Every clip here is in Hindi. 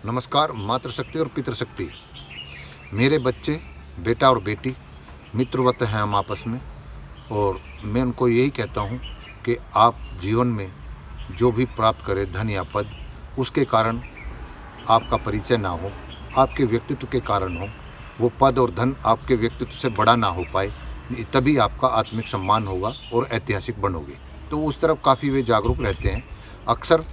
नमस्कार। मातृशक्ति और पितृशक्ति, मेरे बच्चे, बेटा और बेटी मित्रवत हैं हम आपस में। और मैं उनको यही कहता हूँ कि आप जीवन में जो भी प्राप्त करें, धन या पद, उसके कारण आपका परिचय ना हो, आपके व्यक्तित्व के कारण हो। वो पद और धन आपके व्यक्तित्व से बड़ा ना हो पाए, तभी आपका आत्मिक सम्मान होगा और ऐतिहासिक बनोगे। तो उस तरफ काफ़ी वे जागरूक रहते हैं। अक्सर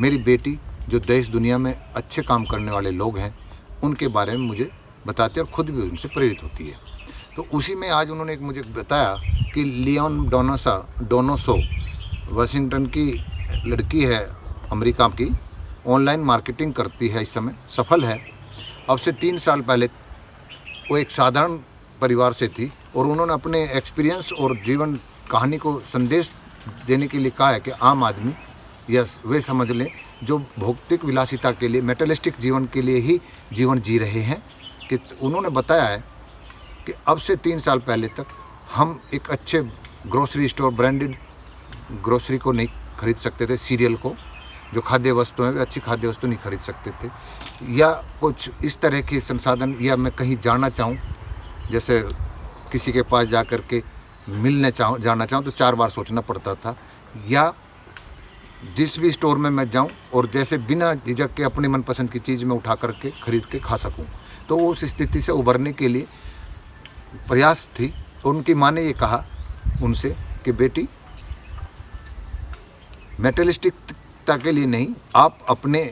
मेरी बेटी जो देश दुनिया में अच्छे काम करने वाले लोग हैं, उनके बारे में मुझे बताते हैं और ख़ुद भी उनसे प्रेरित होती है। तो उसी में आज उन्होंने एक मुझे बताया कि लियोन डोनोसो वाशिंगटन की लड़की है, अमेरिका की, ऑनलाइन मार्केटिंग करती है, इस समय सफल है। अब से 3 साल पहले वो एक साधारण परिवार से थी और उन्होंने अपने एक्सपीरियंस और जीवन कहानी को संदेश देने के लिए कहा है कि आम आदमी या वे समझ लें जो भौतिक विलासिता के लिए, मेटलिस्टिक जीवन के लिए ही जीवन जी रहे हैं, कि उन्होंने बताया है कि अब से 3 साल पहले तक हम एक अच्छे ग्रोसरी स्टोर, ब्रांडेड ग्रोसरी को नहीं खरीद सकते थे, सीरियल को, जो खाद्य वस्तु हैं वे अच्छी खाद्य वस्तु नहीं खरीद सकते थे, या कुछ इस तरह के संसाधन, या मैं कहीं जाना चाहूँ, जैसे किसी के पास जा कर के जाना चाहूँ तो 4 बार सोचना पड़ता था, या जिस भी स्टोर में मैं जाऊं और जैसे बिना झिझक के अपनी मनपसंद की चीज़ में उठा करके खरीद के खा सकूं। तो उस स्थिति से उभरने के लिए प्रयास थी। उनकी माँ ने ये कहा उनसे कि बेटी, मेटलिस्टिकता के लिए नहीं, आप अपने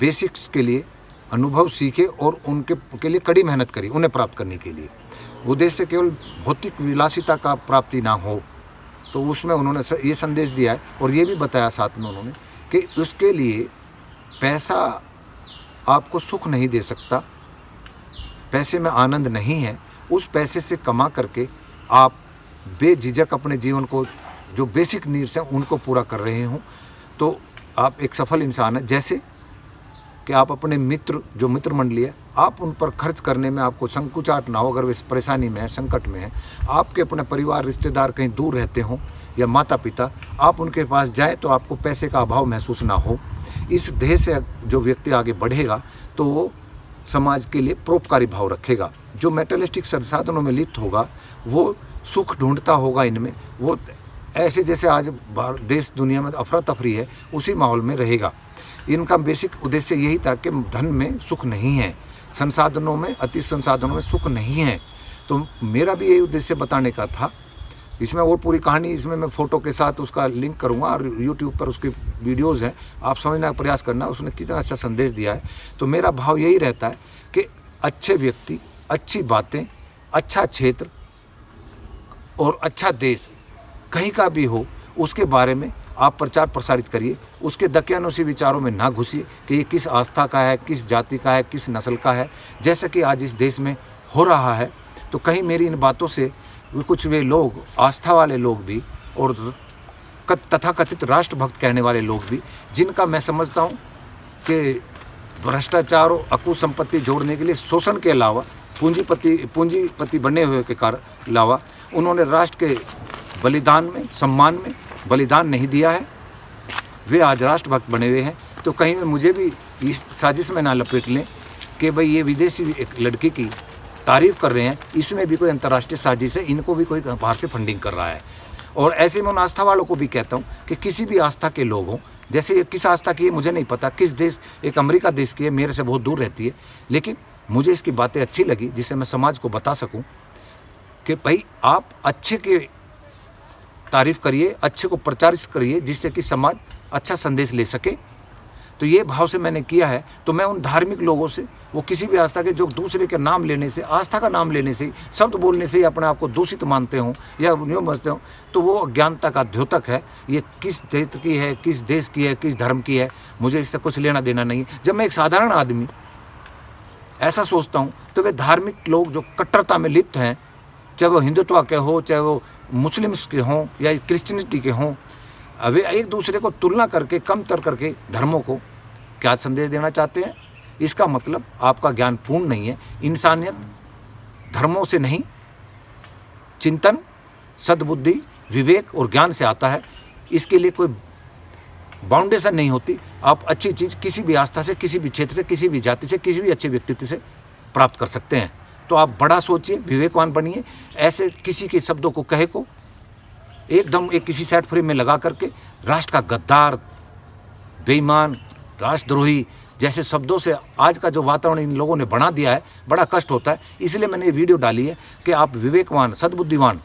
बेसिक्स के लिए अनुभव सीखे और उनके के लिए कड़ी मेहनत करिए, उन्हें प्राप्त करने के लिए। उद्देश्य केवल भौतिक विलासिता का प्राप्ति ना हो। तो उसमें उन्होंने ये संदेश दिया है और ये भी बताया साथ में उन्होंने कि उसके लिए पैसा आपको सुख नहीं दे सकता, पैसे में आनंद नहीं है। उस पैसे से कमा करके आप बेझिझक अपने जीवन को, जो बेसिक नीड्स हैं, उनको पूरा कर रहे हों, तो आप एक सफल इंसान हैं। जैसे कि आप अपने मित्र, जो मित्र मंडली है, आप उन पर खर्च करने में आपको संकुचाट ना हो। अगर वे परेशानी में है, संकट में है, आपके अपने परिवार, रिश्तेदार कहीं दूर रहते हों, या माता पिता, आप उनके पास जाएं तो आपको पैसे का अभाव महसूस ना हो। इस ध्येय से जो व्यक्ति आगे बढ़ेगा तो वो समाज के लिए परोपकारी भाव रखेगा। जो मेटलिस्टिक संसाधनों में लिप्त होगा वो सुख ढूंढता होगा इनमें, वो ऐसे जैसे आज देश दुनिया में अफरा तफरी है, उसी माहौल में रहेगा। इनका बेसिक उद्देश्य यही था कि धन में सुख नहीं है, संसाधनों में, अति संसाधनों में सुख नहीं है। तो मेरा भी यही उद्देश्य बताने का था। इसमें और पूरी कहानी, इसमें मैं फ़ोटो के साथ उसका लिंक करूँगा और यूट्यूब पर उसकी वीडियोज़ हैं, आप समझने का प्रयास करना उसने कितना अच्छा संदेश दिया है। तो मेरा भाव यही रहता है कि अच्छे व्यक्ति, अच्छी बातें, अच्छा क्षेत्र और अच्छा देश कहीं का भी हो, उसके बारे में आप प्रचार प्रसारित करिए। उसके दकियानुसी विचारों में ना घुसिए कि ये किस आस्था का है, किस जाति का है, किस नस्ल का है, जैसा कि आज इस देश में हो रहा है। तो कहीं मेरी इन बातों से कुछ वे लोग, आस्था वाले लोग भी और तथाकथित राष्ट्रभक्त कहने वाले लोग भी, जिनका मैं समझता हूँ कि भ्रष्टाचार और अकुल संपत्ति जोड़ने के लिए शोषण के अलावा, पूंजीपति बने हुए के कारण अलावा, उन्होंने राष्ट्र के बलिदान में, सम्मान में बलिदान नहीं दिया है, वे आज राष्ट्रभक्त बने हुए हैं। तो कहीं मुझे भी इस साजिश में ना लपेट लें कि भाई ये विदेशी एक लड़की की तारीफ़ कर रहे हैं, इसमें भी कोई अंतर्राष्ट्रीय साजिश है, इनको भी कोई बाहर से फंडिंग कर रहा है। और ऐसे में उन आस्था वालों को भी कहता हूँ कि किसी भी आस्था के लोग हों, जैसे किस आस्था की है मुझे नहीं पता, किस देश, एक अमेरिका देश की है, मेरे से बहुत दूर रहती है, लेकिन मुझे इसकी बातें अच्छी लगी, जिससे मैं समाज को बता सकूँ कि भाई आप अच्छे के तारीफ़ करिए, अच्छे को प्रचारित करिए, जिससे कि समाज अच्छा संदेश ले सके। तो ये भाव से मैंने किया है। तो मैं उन धार्मिक लोगों से, वो किसी भी आस्था के, जो दूसरे के नाम लेने से, आस्था का नाम लेने से, शब्द बोलने से ही अपने आप को दूषित मानते हों या यूँ समझते हों, तो वो अज्ञानता का द्योतक है। ये किस क्षेत्र की है, किस देश की है, किस धर्म की है, मुझे इससे कुछ लेना देना नहीं है। जब मैं एक साधारण आदमी ऐसा सोचता हूँ तो वे धार्मिक लोग जो कट्टरता में लिप्त हैं, चाहे वो हिंदुत्व के हो, चाहे वो मुस्लिम्स के हों या क्रिश्चियनिटी के हों, वे एक दूसरे को तुलना करके, कमतर करके धर्मों को क्या संदेश देना चाहते हैं। इसका मतलब आपका ज्ञान पूर्ण नहीं है। इंसानियत धर्मों से नहीं, चिंतन, सद्बुद्धि, विवेक और ज्ञान से आता है। इसके लिए कोई बाउंडेशन नहीं होती, आप अच्छी चीज़ किसी भी आस्था से, किसी भी क्षेत्र से, किसी भी जाति से, किसी भी अच्छे व्यक्तित्व से प्राप्त कर सकते हैं। तो आप बड़ा सोचिए, विवेकवान बनिए, ऐसे किसी के शब्दों को कहे को एकदम एक किसी सेट फ्रेम में लगा करके राष्ट्र का गद्दार, बेईमान, राष्ट्रद्रोही जैसे शब्दों से आज का जो वातावरण इन लोगों ने बना दिया है, बड़ा कष्ट होता है। इसलिए मैंने ये वीडियो डाली है कि आप विवेकवान, सद्बुद्धिवान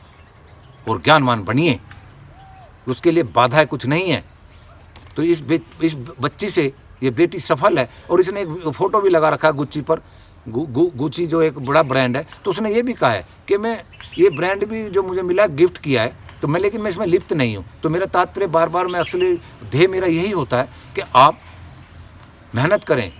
और ज्ञानवान बनिए, उसके लिए बाधाएं कुछ नहीं है। तो इस बच्ची से ये बेटी सफल है, और इसने एक फ़ोटो भी लगा रखा है गुच्ची पर, गुच्ची जो एक बड़ा ब्रांड है। तो उसने ये भी कहा है कि मैं ये ब्रांड भी जो मुझे मिला गिफ्ट किया है, तो मैं लेकिन मैं इसमें लिप्त नहीं हूँ। तो मेरा तात्पर्य बार बार मैं एक्चुअली ध्येय मेरा यही होता है कि आप मेहनत करें,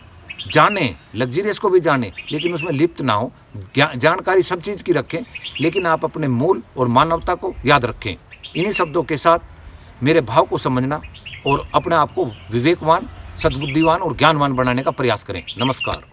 जानें, लग्जरियस को भी जानें, लेकिन उसमें लिप्त ना हो। जानकारी सब चीज़ की रखें, लेकिन आप अपने मूल और मानवता को याद रखें। इन्हीं शब्दों के साथ मेरे भाव को समझना और अपने आप को विवेकवान, सद्बुद्धिवान और ज्ञानवान बनाने का प्रयास करें। नमस्कार।